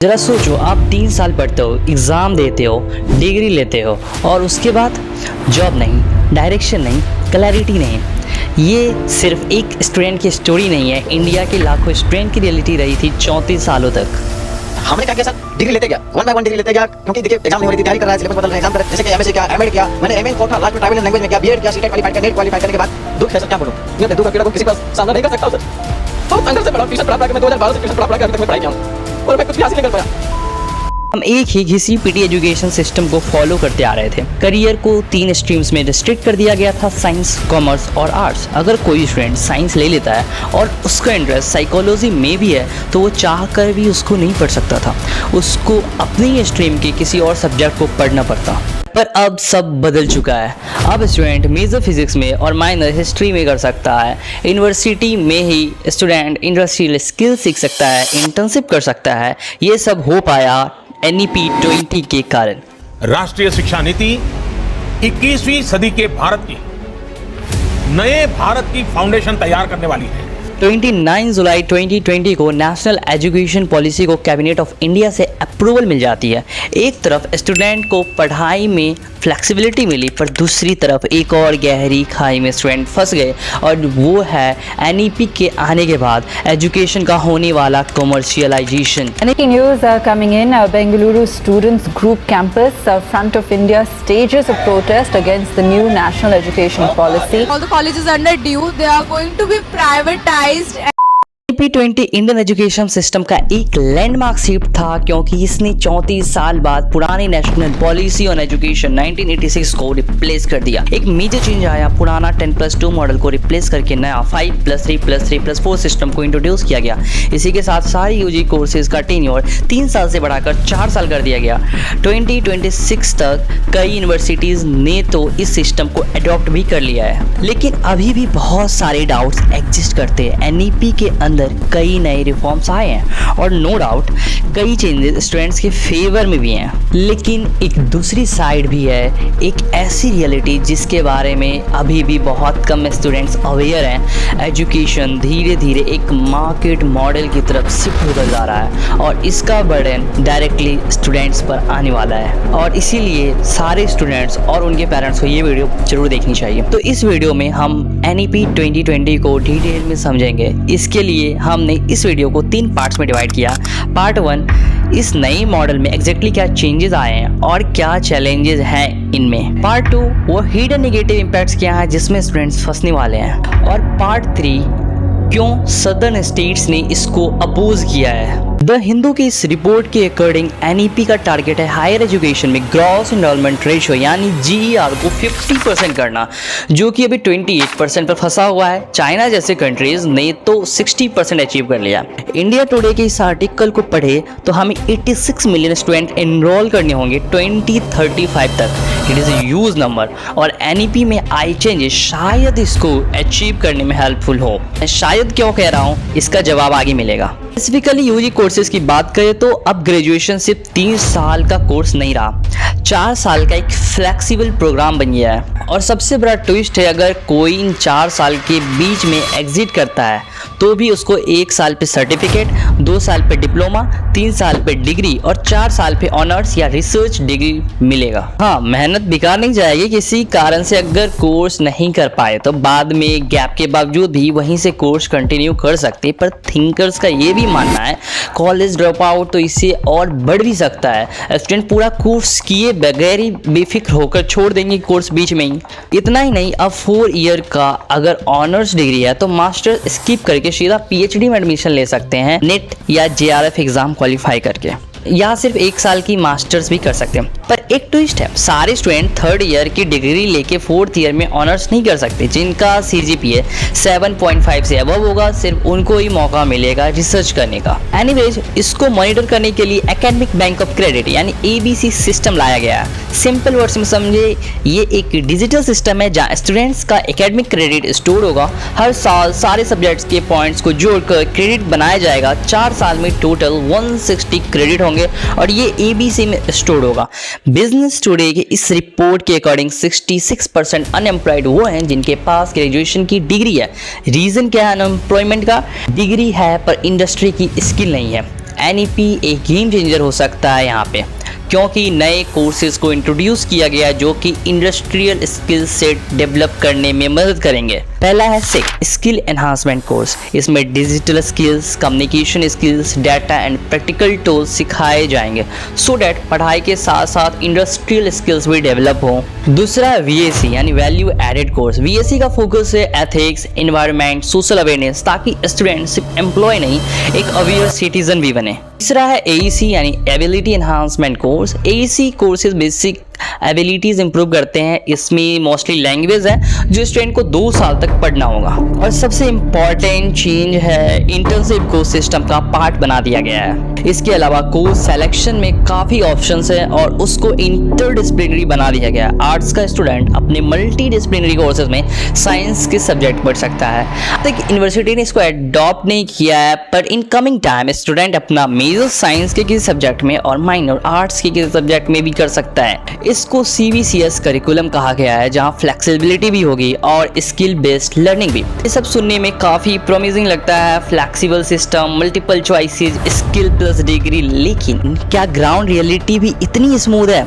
जरा सोचो, आप 3 साल पढ़ते हो, एग्ज़ाम देते हो, डिग्री लेते हो और उसके बाद जॉब नहीं, डायरेक्शन नहीं, क्लैरिटी नहीं। ये सिर्फ एक स्टूडेंट की स्टोरी नहीं है, इंडिया के लाखों स्टूडेंट की रियलिटी रही थी 34 सालों तक। हमने क्या किया सर, डिग्री लेते गया, वन बाय वन डिग्री लेते गया, क्योंकि देखिए एग्जाम नहीं हो रही थी, तैयारी कर रहा है, सिलेबस बदल रहा है, एग्जाम कर जैसे कि एमएससी किया, एमएड किया, मैंने एमए कोटा लास्ट में ट्राइबल लैंग्वेज में किया, बीएड किया, सीटेट क्वालीफाई किया, नेट क्वालीफाई करने के बाद दुख है सर, क्या बोलूं, ये अपने दुख का कीड़ा को किसी का सामना नहीं कर सकता सर। तो संघर्ष से बड़ा ट्यूशन पढ़ा के मैं 2012 से ट्यूशन पढ़ा के अभी तक मैं पढ़ाई किया हूं और मैं कुछ भी हासिल नहीं कर पाया। हम एक ही घिसी पिटी एजुकेशन सिस्टम को फॉलो करते आ रहे थे। करियर को 3 स्ट्रीम्स में रिस्ट्रिक्ट कर दिया गया था, साइंस, कॉमर्स और आर्ट्स। अगर कोई स्टूडेंट साइंस ले लेता है और उसका इंटरेस्ट साइकोलॉजी में भी है तो वो चाह कर भी उसको नहीं पढ़ सकता था, उसको अपनी स्ट्रीम के किसी और सब्जेक्ट को पढ़ना पड़ता। पर अब सब बदल चुका है। अब स्टूडेंट मेजर फिजिक्स में और माइनर हिस्ट्री में कर सकता है। यूनिवर्सिटी में ही स्टूडेंट इंडस्ट्रियल स्किल सीख सकता है, इंटर्नशिप कर सकता है। ये सब हो पाया NEP 20 के कारण। राष्ट्रीय शिक्षा नीति 21वीं सदी के भारत की नए भारत की फाउंडेशन तैयार करने वाली है। 29 जुलाई 2020 को नेशनल एजुकेशन पॉलिसी को कैबिनेट ऑफ इंडिया से अप्रूवल मिल जाती है। एक तरफ स्टूडेंट को पढ़ाई में फ्लेक्सिबिलिटी मिली, पर दूसरी तरफ एक और गहरी खाई में स्टूडेंट फंस गए और वो है NEP के आने के बाद एजुकेशन का होने वाला commercialisation. Breaking news coming in. Bengaluru students group campus front of India stages a protest against the new national education policy. All the colleges under due, they are going to be privatized. NEP 20 Indian education system का एक landmark shift था, क्योंकि इसने 34 साल बाद पुरानी national policy on education 1986 को replace कर दिया। एक मेजर चेंज आया, पुराना 10+2 मॉडल को रिप्लेस करके नया 5+3+3+4 सिस्टम को इंट्रोड्यूस किया गया। इसी के साथ सारी UG कोर्सेज का टेन्योर 3 साल से बढ़ाकर 4 साल कर दिया गया। 2026 तक कई यूनिवर्सिटीज ने तो इस सिस्टम को अडॉप्ट भी कर लिया है, लेकिन अभी भी बहुत सारे डाउट्स एग्जिस्ट करते हैं। NEP के अंदर कई नए रिफॉर्म्स आए हैं और नो डाउट कई चेंजेस स्टूडेंट्स के फेवर में भी हैं, लेकिन एक दूसरी साइड भी है, एक ऐसी रियलिटी जिसके बारे में अभी भी बहुत कम स्टूडेंट्स अवेयर हैं। एजुकेशन धीरे धीरे एक मार्केट मॉडल की तरफ शिफ्ट होता जा रहा है और इसका बर्डन डायरेक्टली स्टूडेंट्स पर आने वाला है, और इसीलिए सारे स्टूडेंट्स और उनके पेरेंट्स को ये वीडियो जरूर देखनी चाहिए। तो इस वीडियो में हम NEP 2020 को डिटेल में समझेंगे। इसके लिए हमने इस वीडियो को 3 पार्ट्स में डिवाइड किया। पार्ट 1, इस नए मॉडल में एग्जैक्टली क्या चेंजेस आए हैं और क्या चैलेंजेस हैं इनमें। पार्ट 2, वो हिडन नेगेटिव इम्पैक्ट्स क्या हैं जिसमें स्टूडेंट्स फंसने वाले हैं। और पार्ट 3, क्यों सदर्न स्टेट्स ने इसको अपोज किया है। द हिंदू की इस रिपोर्ट के अकॉर्डिंग NEP का टारगेट है हायर एजुकेशन में ग्रॉस एनरोलमेंट रेशियो यानी GER को 50% करना, जो कि अभी 28% पर फंसा हुआ है। चाइना जैसे कंट्रीज ने तो 60% अचीव कर लिया। इंडिया टुडे के इस आर्टिकल को पढ़े तो हमें 86 मिलियन स्टूडेंट एनरोल करने होंगे 2035 तक। It is a huge number और NEP में आई चेंजेस शायद इसको अचीव करने में हेल्पफुल हो। शायद क्यों कह रहा हूँ, इसका जवाब आगे मिलेगा। स्पेसिफिकली UG कोर्सेज की बात करें तो अब ग्रेजुएशन सिर्फ 3 साल का कोर्स नहीं रहा, 4 साल का एक फ्लेक्सिबल प्रोग्राम बन गया है। और सबसे बड़ा ट्विस्ट है, अगर कोई इन 4 साल के बीच में एग्जिट करता है तो भी उसको 1 साल पे सर्टिफिकेट, 2 साल पे डिप्लोमा, 3 साल पे डिग्री और 4 साल पे ऑनर्स या रिसर्च डिग्री मिलेगा। हाँ, मेहनत बेकार नहीं जाएगी। किसी कारण से अगर कोर्स नहीं कर पाए तो बाद में गैप के बावजूद भी वहीं से कोर्स कंटिन्यू कर सकते। पर थिंकर्स का ये भी मानना है कॉलेज ड्रॉप आउट तो इससे और बढ़ भी सकता है। स्टूडेंट पूरा कोर्स किए बगैर ही बेफिक्र होकर छोड़ देंगे कोर्स बीच में ही। इतना ही नहीं, अब 4 ईयर का अगर ऑनर्स डिग्री है तो मास्टर स्किप करके सीधा PhD में एडमिशन ले सकते हैं, नेट या JRF एग्जाम क्वालिफाई करके, या सिर्फ 1 साल की मास्टर्स भी कर सकते हैं। पर एक ट्विस्ट है, सारे स्टूडेंट 3rd ईयर की डिग्री लेके 4th ईयर में ऑनर्स नहीं कर सकते। जिनका CGPA 7.5 से अबव होगा, सिर्फ उनको ही मौका मिलेगा रिसर्च करने का। एनीवेज, इसको मॉनिटर करने के लिए एकेडमिक बैंक ऑफ क्रेडिट यानी ABC सिस्टम लाया गया है। सिंपल वर्ड्स में समझे, ये एक डिजिटल सिस्टम है जहाँ स्टूडेंट्स का एकेडमिक क्रेडिट स्टोर होगा। हर साल सारे सब्जेक्ट्स के पॉइंट्स को जोड़कर क्रेडिट बनाया जाएगा। 4 साल में टोटल 160 क्रेडिट होंगे और ये ABC में स्टोर होगा। बिजनेस टुडे के इस रिपोर्ट के अकॉर्डिंग 66% अनएम्प्लॉयड वो हैं जिनके पास ग्रेजुएशन की डिग्री है। रीजन क्या है अनएम्प्लॉयमेंट का? डिग्री है पर इंडस्ट्री की स्किल नहीं है। एनईपी एक गेम चेंजर हो सकता है यहाँ पे, क्योंकि नए कोर्सेज को इंट्रोड्यूस किया गया जो कि इंडस्ट्रियल स्किल सेट डेवलप करने में मदद करेंगे। पहला है सिक स्किल एनहांसमेंट कोर्स। इसमें digital skills, communication skills, data and practical tools सिखाए जाएंगे सो डैट पढ़ाई के साथ साथ इंडस्ट्रियल स्किल्स भी डेवलप हों। दूसरा है वीएसी यानी वैल्यू एडेड कोर्स। वीएसी का फोकस है एथिक्स, एनवायरनमेंट, सोशल अवेयरनेस, ताकि स्टूडेंट सिर्फ एम्प्लॉय नहीं एक अवेयर सिटीजन भी बने। तीसरा है एईसी यानी ability enhancement course. AEC courses basic abilities improve करते हैं। इसमें मोस्टली लैंग्वेज है जो स्टूडेंट को 2 साल तक पढ़ना होगा। और सबसे इम्पॉर्टेंट चेंज है इंटर्नशिप को सिस्टम का पार्ट बना दिया गया है। इसके अलावा कोर्स सिलेक्शन में काफ़ी ऑप्शंस है और उसको इंटरडिसिप्लिनरी बना दिया गया है। आर्ट्स का स्टूडेंट अपने मल्टी डिसिप्लिनरी कोर्सेज में साइंस के सब्जेक्ट पढ़ सकता है। अब तक यूनिवर्सिटी ने इसको एडॉप्ट नहीं किया है, पर इन कमिंग टाइम स्टूडेंट अपना मेजर साइंस के किसी सब्जेक्ट में और माइनर आर्ट्स के किसी सब्जेक्ट में भी कर सकता है। इसको CBCS करिकुलम कहा गया है, जहां फ्लेक्सिबिलिटी भी होगी और स्किल बेस्ड लर्निंग भी। ये सब सुनने में काफ़ी प्रॉमिसिंग लगता है, flexible system, multiple choices, skill plus degree. लेकिन क्या ग्राउंड रियलिटी भी इतनी स्मूथ है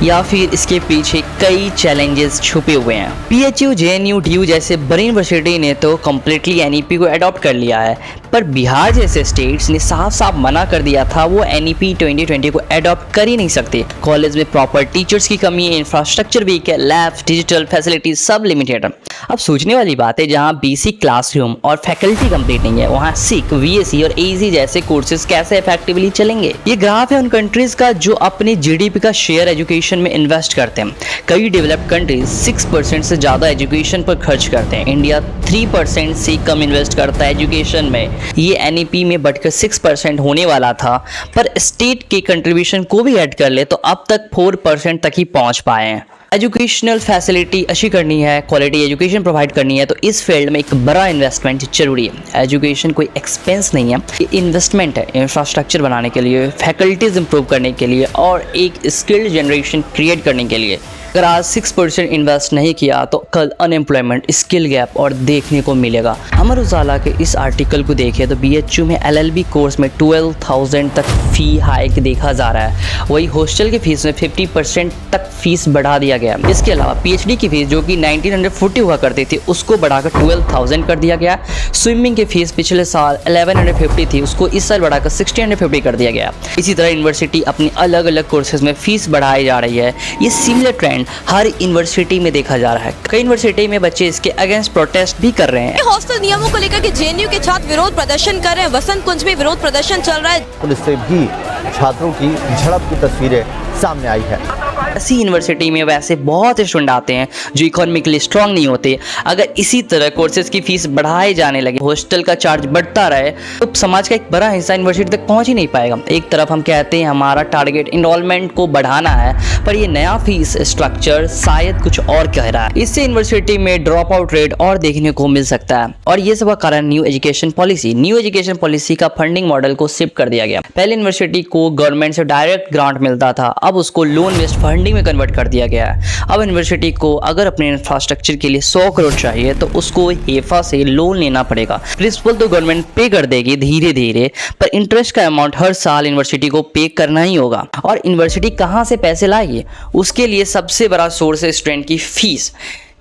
या फिर इसके पीछे कई चैलेंजेस छुपे हुए हैं? PHU, JNU, DU जैसे बड़ी यूनिवर्सिटी ने तो कम्प्लीटली NEP को अडॉप्ट कर लिया है, पर बिहार जैसे स्टेट्स ने साफ साफ मना कर दिया था, वो NEP 2020 को अडॉप्ट कर ही नहीं सकते। कॉलेज में प्रॉपर टीचर्स की कमी है, इंफ्रास्ट्रक्चर वीक है, लैब्स, डिजिटल फैसिलिटीज सब लिमिटेड है। अब सोचने वाली बात है, जहाँ बेसिक क्लासरूम और फैकल्टी कंप्लीट नहीं है, वहाँ सिक, VSC और AEC जैसे कोर्सेज कैसे इफेक्टिवली चलेंगे? ये ग्राफ है उन कंट्रीज का जो अपने GDP का शेयर एजुकेशन में इन्वेस्ट करते हैं। कई डेवलप्ड कंट्रीज 6% से ज़्यादा एजुकेशन पर खर्च करते हैं। इंडिया 3% से कम इन्वेस्ट करता है एजुकेशन में। ये NEP में बढ़कर 6% होने वाला था, पर स्टेट के कंट्रीब्यूशन को भी ऐड कर ले तो अब तक 4% तक ही पहुंच पाए हैं। एजुकेशनल फैसिलिटी अच्छी करनी है, क्वालिटी एजुकेशन प्रोवाइड करनी है, तो इस फील्ड में एक बड़ा इन्वेस्टमेंट जरूरी है। एजुकेशन कोई एक्सपेंस नहीं है, ये इन्वेस्टमेंट है इंफ्रास्ट्रक्चर बनाने के लिए, फैकल्टीज इंप्रूव करने के लिए और एक स्किल्ड जनरेशन क्रिएट करने के लिए। अगर आज 6% इन्वेस्ट नहीं किया तो कल अनएम्प्लॉयमेंट, स्किल गैप और देखने को मिलेगा। अमर उजाला के इस आर्टिकल को देखिए तो BHU में LLB कोर्स में 12,000 तक फ़ी हाइक देखा जा रहा है। वही हॉस्टल की फीस में 50% तक फीस बढ़ा दिया गया। इसके अलावा PhD की फीस जो कि 1940 हुआ करती थी उसको बढ़ाकर 12,000 कर दिया गया। स्विमिंग की फीस पिछले साल 1150 थी, उसको इस साल बढ़ाकर 1650 कर दिया गया। इसी तरह यूनिवर्सिटी अपनी अलग अलग कोर्सेज में फीस बढ़ाई जा रही है। ये सिमिलर ट्रेंड हर यूनिवर्सिटी में देखा जा रहा है। कई यूनिवर्सिटी में बच्चे इसके अगेंस्ट प्रोटेस्ट भी कर रहे हैं। हॉस्टल नियमों को लेकर के JNU के छात्र विरोध प्रदर्शन कर रहे हैं। वसंत कुंज में विरोध प्रदर्शन चल रहा है। पुलिस से भी छात्रों की झड़प की तस्वीरें सामने आई है। ऐसी यूनिवर्सिटी में वैसे बहुत स्टूडेंट आते हैं जो इकोनॉमिकली स्ट्रांग नहीं होते। अगर इसी तरह कोर्सेज की फीस बढ़ाए जाने लगे, हॉस्टल का चार्ज बढ़ता रहे, तो समाज का एक बड़ा हिस्सा यूनिवर्सिटी तक पहुंच ही नहीं पाएगा। एक तरफ हम कहते हैं हमारा टारगेट इनरोलमेंट को बढ़ाना है, पर ये नया फीस स्ट्रक्चर शायद कुछ और कह रहा है। इससे यूनिवर्सिटी में ड्रॉप आउट रेट और देखने को मिल सकता है। और ये सब का कारण न्यू एजुकेशन पॉलिसी का फंडिंग मॉडल को शिफ्ट कर दिया गया। पहले यूनिवर्सिटी को गवर्नमेंट से डायरेक्ट ग्रांट मिलता था, अब उसको लोन बेस्ड फंडिंग में कन्वर्ट कर दिया गया है। अब यूनिवर्सिटी को अगर अपने इंफ्रास्ट्रक्चर के लिए 100 करोड़ चाहिए तो उसको हेफा से लोन लेना पड़ेगा। प्रिंसिपल तो गवर्नमेंट पे कर देगी धीरे धीरे, पर इंटरेस्ट का अमाउंट हर साल यूनिवर्सिटी को पे करना ही होगा। और यूनिवर्सिटी कहाँ से पैसे लाएगी? उसके लिए सबसे बड़ा सोर्स है स्टूडेंट की फीस।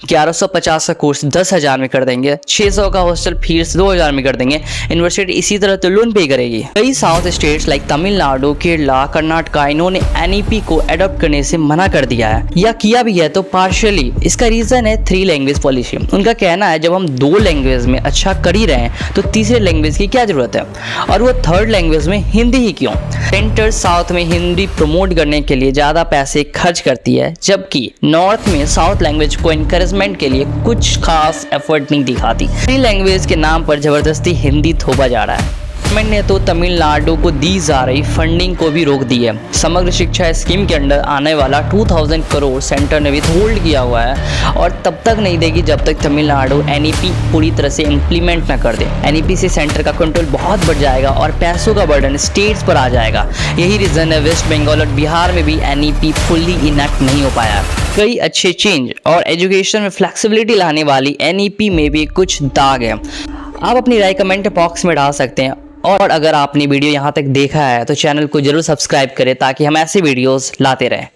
1150 का कोर्स 10,000 में कर देंगे, 600 का हॉस्टल फीस 2,000 में कर देंगे। यूनिवर्सिटी इसी तरह तो लोन पे करेगी। कई south states like Tamil Nadu, Kerala, Karnataka इन्होंने NEP को अडॉप्ट करने से मना कर दिया है, या किया भी है तो पार्शियली। इसका रीजन है 3 लैंग्वेज पॉलिसी। उनका कहना है जब हम 2 लैंग्वेज में अच्छा कर ही रहे हैं तो तीसरे लैंग्वेज की क्या जरूरत है, और वो 3rd लैंग्वेज में हिंदी ही क्यों? सेंटर साउथ में हिंदी प्रमोट करने के लिए ज़्यादा पैसे खर्च करती है, जबकि नॉर्थ में साउथ लैंग्वेज को इनकरेजमेंट के लिए कुछ खास एफर्ट नहीं दिखाती। फ्री लैंग्वेज के नाम पर जबरदस्ती हिंदी थोपा जा रहा है। गवर्नमेंट ने तो तमिलनाडु को दी जा रही फंडिंग को भी रोक दी है। समग्र शिक्षा स्कीम के अंडर आने वाला 2000 करोड़ सेंटर ने विथहोल्ड किया हुआ है, और तब तक नहीं देगी जब तक तमिलनाडु NEP पूरी तरह से इम्प्लीमेंट ना कर दे। NEP से सेंटर का कंट्रोल बहुत बढ़ जाएगा और पैसों का बर्डन स्टेट्स पर आ जाएगा। यही रीजन है वेस्ट बंगाल और बिहार में भी NEP फुल्ली इनैक्ट नहीं हो पाया। कई अच्छे चेंज और एजुकेशन में फ्लेक्सिबिलिटी लाने वाली NEP में भी कुछ दाग है। आप अपनी राय कमेंट बॉक्स में डाल सकते हैं। और अगर आपने वीडियो यहाँ तक देखा है तो चैनल को जरूर सब्सक्राइब करें ताकि हम ऐसे वीडियोस लाते रहें।